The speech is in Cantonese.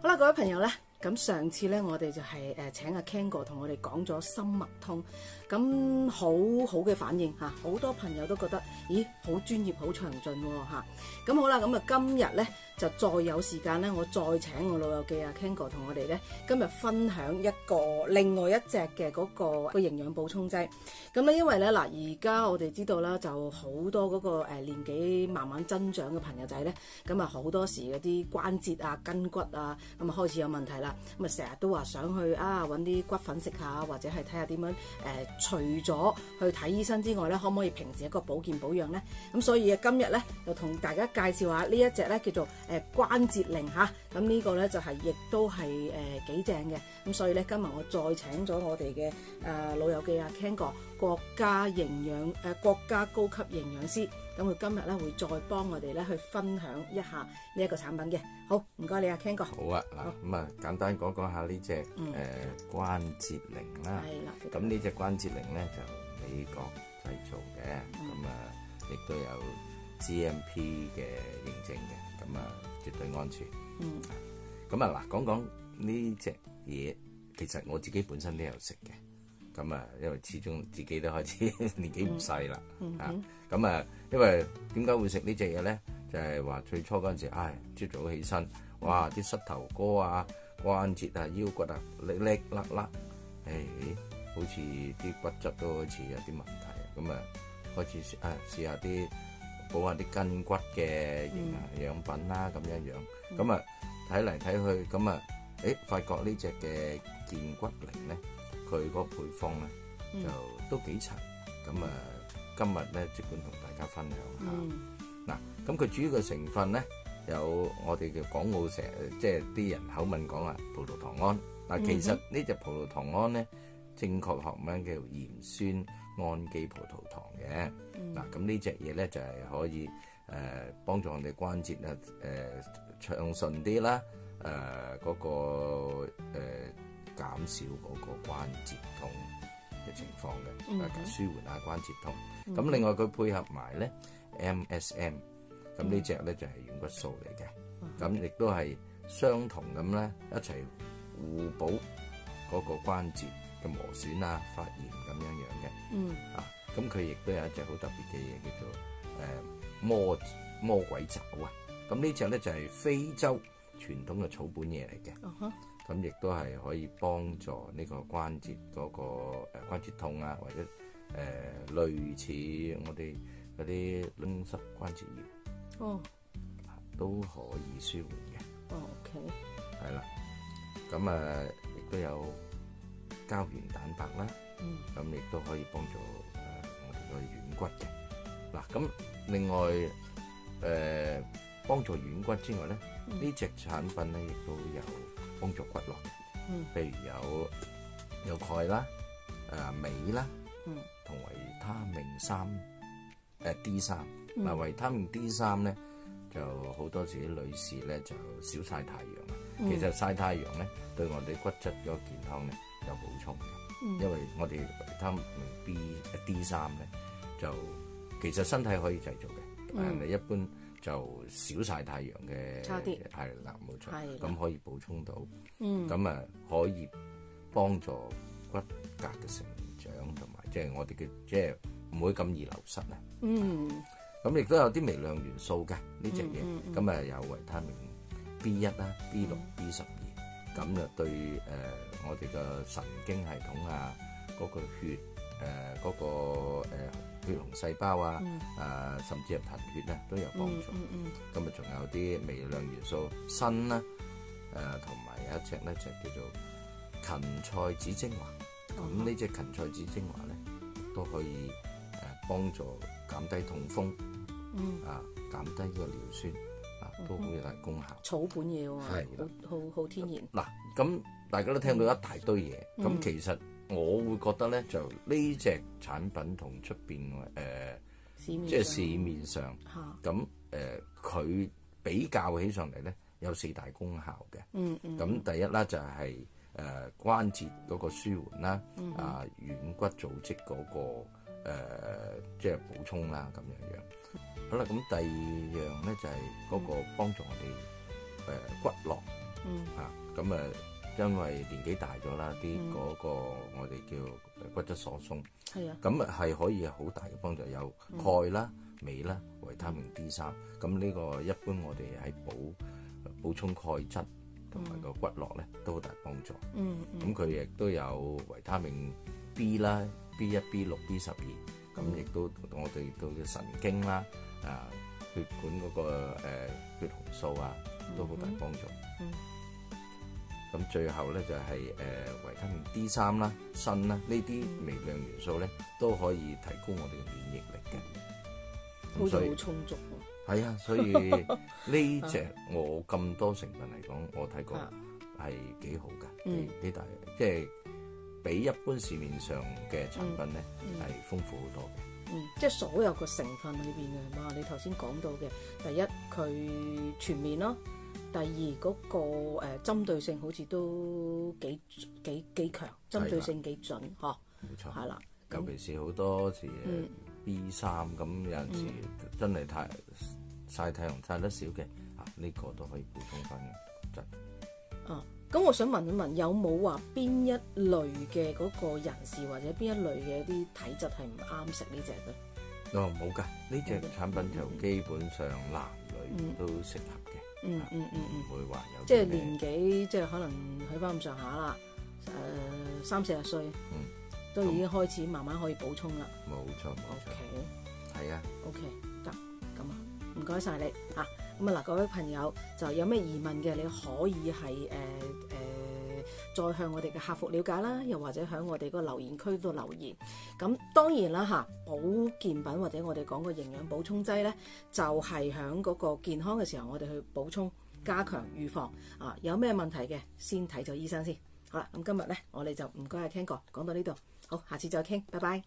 好啦，各位朋友咧，咁上次咧我哋就係請阿 Ken 哥同我哋講咗心脈通，咁好好嘅反應嚇，好多朋友都覺得，咦，好專業，好詳盡喎嚇。咁好啦，咁啊今日咧就再有時間咧，我再請我老友記阿 Ken 哥同我哋咧今日分享另外一隻嘅嗰個營養補充劑。咁咧因為咧嗱，而家我哋知道啦，就好多嗰個年紀慢慢增長嘅朋友仔咧，咁啊好多時嗰啲關節啊、筋骨啊，咁啊開始有問題啦。咁啊成日都話想去揾啲骨粉食下，或者係睇下點樣除咗去睇醫生之外咧，可唔可以平時一個保健保養咧？咁所以今日咧就同大家介紹下呢一隻咧叫做關節靈嚇。咁呢個咧就係亦都係幾正嘅。咁所以咧今日我再請咗我哋嘅老友記阿 Ken 哥，國家高級營養師。咁佢今日咧會再幫我哋咧去分享一下呢一個產品嘅。好，唔該你阿 Ken 哥。好啊，嗱咁啊，簡單講下呢隻關節靈啦。係啦。咁呢隻關節靈咧就美國製造嘅，咁亦都有 GMP 嘅認證嘅，咁絕對安全。咁嗱，講呢隻嘢，其實我自己本身都有食嘅。咁因為始終自己都開始年紀唔細啦，因為點解會食呢隻嘢咧？就係話最初嗰陣時，朝早起身，哇！啲膝頭哥啊、關節啊、腰骨啊，甩甩，好似啲骨質都好似有啲問題，咁開始試下啲補下啲筋骨嘅營養品啦，咁樣，咁睇嚟睇去，咁發覺呢隻嘅健骨靈咧，佢個配方咧就都幾齊，咁今日咧即管同大家分享下。嗱，咁佢主要嘅成分咧有我哋嘅港澳即係啲人口吻講葡萄糖胺。嗱，其實呢隻葡萄糖胺咧，正確學名叫鹽酸氨基葡萄糖嘅。嗱，咁呢隻嘢咧就係可以幫助我哋關節暢順啲啦，嗰個減少嗰個關節痛嘅情況嘅，舒緩下關節痛。咁另外佢配合埋咧 MSM， 咁呢隻咧就係軟骨素嚟嘅，咁亦都係相同咁咧一齊互補嗰個關節嘅磨損啊、發炎咁樣嘅。咁佢亦都有一隻好特別嘅嘢叫做魔鬼爪啊。咁呢隻咧就係非洲傳統嘅草本嘢嚟嘅。咁亦都係可以幫助呢個關節嗰個關節痛啊，或者類似我哋嗰啲攣濕關節炎，都可以舒緩嘅。OK。係啦，咁亦都有膠原蛋白啦，咁亦都可以幫助我哋個軟骨嘅。嗱，咁另外幫助軟骨之外咧，呢隻產品咧亦都有幫助骨骼嘅，譬如有鈣啦、鎂啦，同維他命D3。嗱，維他命 D3咧就好多時啲女士咧就少曬太陽啊。其實曬太陽咧對我哋骨質嗰個健康咧有補充嘅，因為我哋維他命 D3咧就其實身體可以製造嘅，但係一般就少曬太陽嘅，差啲係啦，冇錯，咁可以補充到，咁可以幫助骨骼嘅成長，同埋即係我哋嘅即係唔會咁易流失啊。咁亦都有啲微量元素嘅呢隻嘢，咁有維他命 B1 啦、B6、B12，咁就對我哋嘅神經系統啊，嗰個血血紅細胞啊，甚至係貧血咧都有幫助。咁仲有啲微量元素鋅啦，同埋有一隻咧就叫做芹菜籽精華。咁呢隻芹菜籽精華咧都可以幫助減低痛風，減低呢個尿酸，都好有大功效。草本嘢喎，好天然。嗱，咁大家都聽到一大堆嘢，咁其實我會覺得咧，就呢隻產品同出邊即係市面上咁佢比較起上嚟咧，有4大功效嘅。咁第一啦就係關節嗰個舒緩啦，軟骨組織嗰個即係補充啦咁樣。好啦，咁第二樣咧就係嗰個幫助我哋骨骼咁因為年紀大咗啦，嗰個我哋叫骨質疏鬆，咁係可以有好大嘅幫助，有鈣啦、鎂啦、維他命 D3，咁呢個一般我哋喺補充鈣質同埋個骨骼咧都好大幫助。咁佢亦都有維他命 B 啦、B1、B6、B12，咁亦都我哋到嘅神經啦、血管嗰個血紅素啊，都好大幫助。咁最後咧就係維他命 D3 啦、鋅啦，呢啲微量元素咧都可以提高我哋嘅免疫力嘅。好似好充足喎。係啊，所以呢隻我咁多成分嚟講，我睇過係幾好㗎，幾大，即係比一般市面上嘅產品咧係豐富好多嘅。即係所有個成分裏邊嘅係嘛？你頭先講到嘅，第一佢全面咯。第二嗰個針對性好似都幾強，針對性幾準嗬。冇錯，係啦。尤其是好多時 B3 咁有陣時真係曬太陽曬得少嘅，呢個都可以補充翻嘅。咁我想問一問，有冇話邊一類嘅嗰個人士或者邊一類嘅啲體質係唔啱食呢隻嘅？冇㗎，呢隻產品就基本上男女都適合嘅。唔會話有即係年紀，即係可能去翻咁上下啦，30-40歲，都已經開始慢慢可以補充啦。冇錯。OK，係啊。OK，得咁啊，唔該晒你嚇。咁啊嗱，各位朋友就有咩疑問嘅，你可以係再向我哋嘅客服了解啦，又或者喺我哋個留言區度留言。咁當然啦嚇，保健品或者我哋講個營養補充劑咧，就係喺嗰個健康嘅時候，我哋去補充、加強、預防。有咩問題嘅，先睇咗醫生先。好啦，咁今日咧，我哋就唔該阿 Ken 哥講到呢度，好，下次再傾，拜拜。